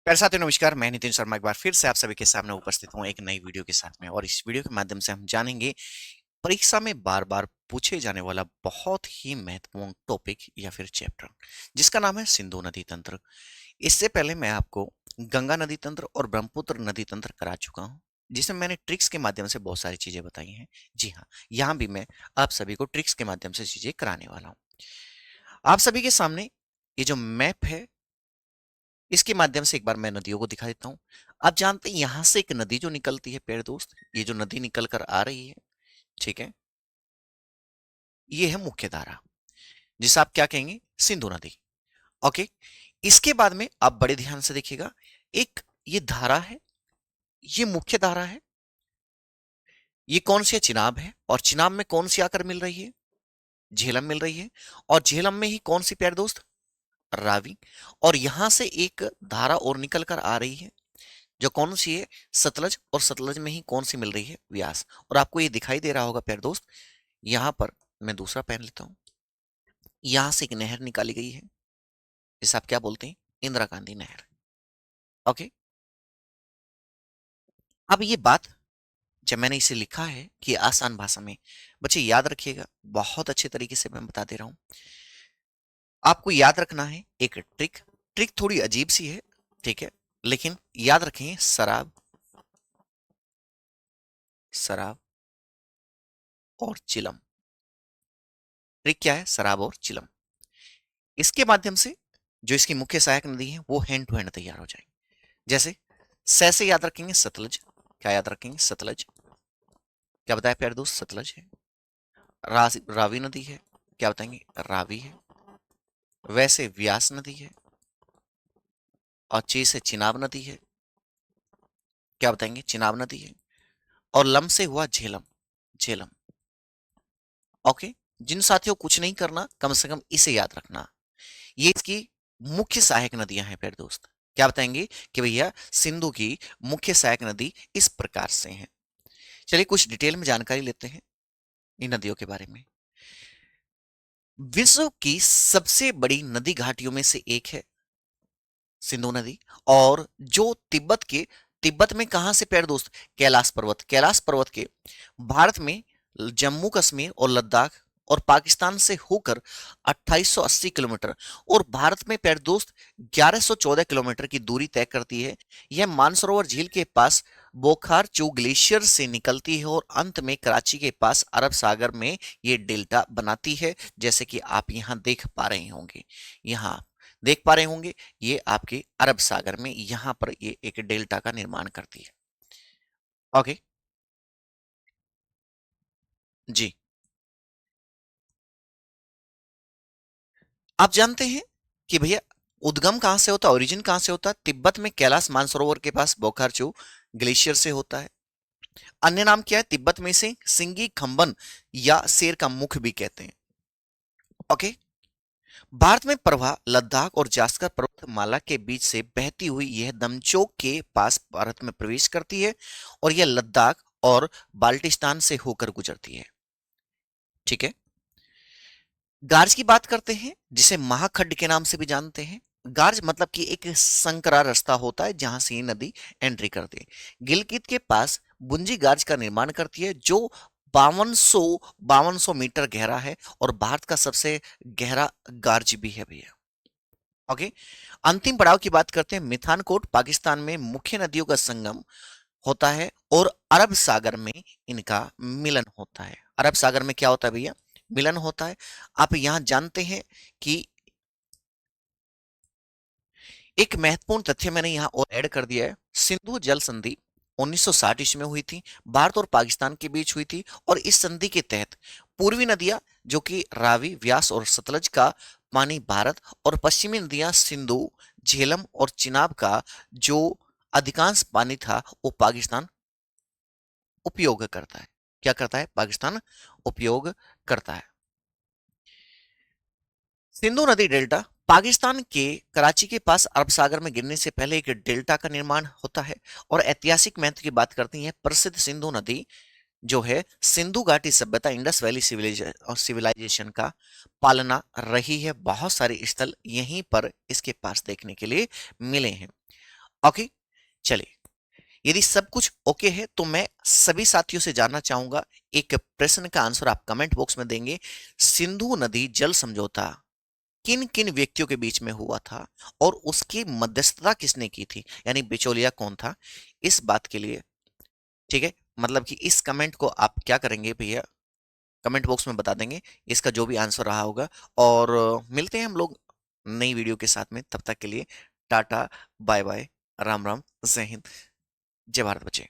प्यारे साथियों नमस्कार। मैं नितिन शर्मा एक बार फिर से आप सभी के सामने उपस्थित हूँ एक नई वीडियो के साथ में। और इस वीडियो के माध्यम से हम जानेंगे परीक्षा में बार बार पूछे जाने वाला बहुत ही महत्वपूर्ण टॉपिक या फिर चैप्टर, जिसका नाम है सिंधु नदी तंत्र। इससे पहले मैं आपको गंगा नदी तंत्र और ब्रह्मपुत्र नदी तंत्र करा चुका हूँ, जिसमें मैंने ट्रिक्स के माध्यम से बहुत सारी चीजें बताई हैं। जी हाँ, यहाँ भी मैं आप सभी को ट्रिक्स के माध्यम से चीजें कराने वाला हूँ। आप सभी के सामने ये जो मैप है, इसके माध्यम से एक बार मैं नदियों को दिखा देता हूँ। आप जानते हैं यहां से एक नदी जो निकलती है प्यारे दोस्त, ये जो नदी निकल कर आ रही है, ठीक है, ये है मुख्य धारा, जिसे आप क्या कहेंगे, सिंधु नदी। ओके। इसके बाद में आप बड़े ध्यान से देखिएगा, एक ये धारा है, ये मुख्य धारा है। ये कौन सी है, चिनाब है। और चिनाब में कौन सी आकर मिल रही है, झेलम मिल रही है। और झेलम में ही कौन सी प्यारे दोस्त, रावी। और यहां से एक धारा और निकल कर आ रही है, जो कौन सी है, सतलज। और सतलज में ही कौन सी मिल रही है, व्यास। और आपको ये दिखाई दे रहा होगा प्यारे दोस्त, यहां पर मैं दूसरा पेन लेता हूं, यहां से एक नहर निकाली गई है, जिसे आप क्या बोलते हैं, इंदिरा गांधी नहर। ओके। अब ये बात जब मैंने इसे लिखा है कि आसान भाषा में, बच्चे याद रखिएगा, बहुत अच्छे तरीके से मैं बता दे रहा हूं। आपको याद रखना है एक ट्रिक। ट्रिक थोड़ी अजीब सी है, ठीक है, लेकिन याद रखें, शराब, शराब और चिलम। ट्रिक क्या है, शराब और चिलम। इसके माध्यम से जो इसकी मुख्य सहायक नदी है वो हैंड टू हैंड तैयार हो जाएगी। जैसे से याद रखेंगे, सतलज। क्या याद रखेंगे, सतलज। क्या बताया प्यारे दोस्त, सतलज है। रावी नदी है, क्या बताएंगे, रावी है। वैसे व्यास नदी है। और ची से चिनाब नदी है, क्या बताएंगे, चिनाब नदी है। और लम से हुआ झेलम, झेलम। ओके। जिन साथियों को कुछ नहीं करना, कम से कम इसे याद रखना, ये इसकी मुख्य सहायक नदियां हैं प्यारे दोस्त। क्या बताएंगे कि भैया सिंधु की मुख्य सहायक नदी इस प्रकार से है। चलिए कुछ डिटेल में जानकारी लेते हैं इन नदियों के बारे में। विश्व की सबसे बड़ी नदी घाटियों में से एक है सिंधु नदी। और जो तिब्बत में कहां से प्यारे दोस्त, कैलाश पर्वत, कैलाश पर्वत के भारत में जम्मू कश्मीर और लद्दाख और पाकिस्तान से होकर 2880 किलोमीटर और भारत में प्यारे दोस्त 1114 किलोमीटर की दूरी तय करती है। यह मानसरोवर झील के पास बोखारचू ग्लेशियर से निकलती है और अंत में कराची के पास अरब सागर में ये डेल्टा बनाती है, जैसे कि आप यहां देख पा रहे होंगे। यहां देख पा रहे होंगे, ये आपके अरब सागर में यहां पर ये एक डेल्टा का निर्माण करती है। ओके। जी। आप जानते हैं कि भैया उद्गम कहां से होता है, ओरिजिन कहां से होता है, तिब्बत में कैलाश मानसरोवर के पास बोखारचू ग्लेशियर से होता है। अन्य नाम क्या है, तिब्बत में से सिंगी खंबन या शेर का मुख भी कहते हैं। ओके। भारत में प्रवाह लद्दाख और जास्कर पर्वतमाला के बीच से बहती हुई यह दमचोक के पास भारत में प्रवेश करती है और यह लद्दाख और बाल्टिस्तान से होकर गुजरती है। ठीक है। गार्ज की बात करते हैं, जिसे महाखड्ड के नाम से भी जानते हैं। गार्ज मतलब कि एक संकरा रास्ता होता है जहां से ये नदी एंट्री करती है। गिलगित के पास बुंजी गार्ज का निर्माण करती है, जो 5200 मीटर गहरा है और भारत का सबसे गहरा गार्ज भी है भैया। ओके। अंतिम पड़ाव की बात करते हैं, मिथानकोट पाकिस्तान में मुख्य नदियों का संगम होता है और अरब सागर में इनका मिलन होता है। अरब सागर में क्या होता है भैया, मिलन होता है। आप यहां जानते हैं कि एक महत्वपूर्ण तथ्य मैंने यहां और ऐड कर दिया है, सिंधु जल संधि 1960 ईस्वी में हुई थी, भारत और पाकिस्तान के बीच हुई थी। और इस संधि के तहत पूर्वी नदियां जो कि रावी, व्यास और सतलज का पानी भारत, और पश्चिमी नदियां सिंधु, झेलम और चिनाब का जो अधिकांश पानी था वो पाकिस्तान उपयोग करता है। क्या करता है, पाकिस्तान उपयोग करता है। सिंधु नदी डेल्टा पाकिस्तान के कराची के पास अरब सागर में गिरने से पहले एक डेल्टा का निर्माण होता है। और ऐतिहासिक महत्व की बात करती है, प्रसिद्ध सिंधु नदी जो है सिंधु घाटी सभ्यता, इंडस वैली सिविलाइजेशन का पालना रही है। बहुत सारे स्थल यहीं पर इसके पास देखने के लिए मिले हैं। ओके, चलिए, यदि सब कुछ ओके है तो मैं सभी साथियों से जानना चाहूंगा, एक प्रश्न का आंसर आप कमेंट बॉक्स में देंगे। सिंधु नदी जल समझौता किन किन व्यक्तियों के बीच में हुआ था और उसकी मध्यस्थता किसने की थी, यानी बिचौलिया कौन था इस बात के लिए। ठीक है, मतलब कि इस कमेंट को आप क्या करेंगे भैया, कमेंट बॉक्स में बता देंगे इसका जो भी आंसर रहा होगा। और मिलते हैं हम लोग नई वीडियो के साथ में, तब तक के लिए टाटा, बाय बाय, राम राम, जय हिंद, जय भारत बच्चे।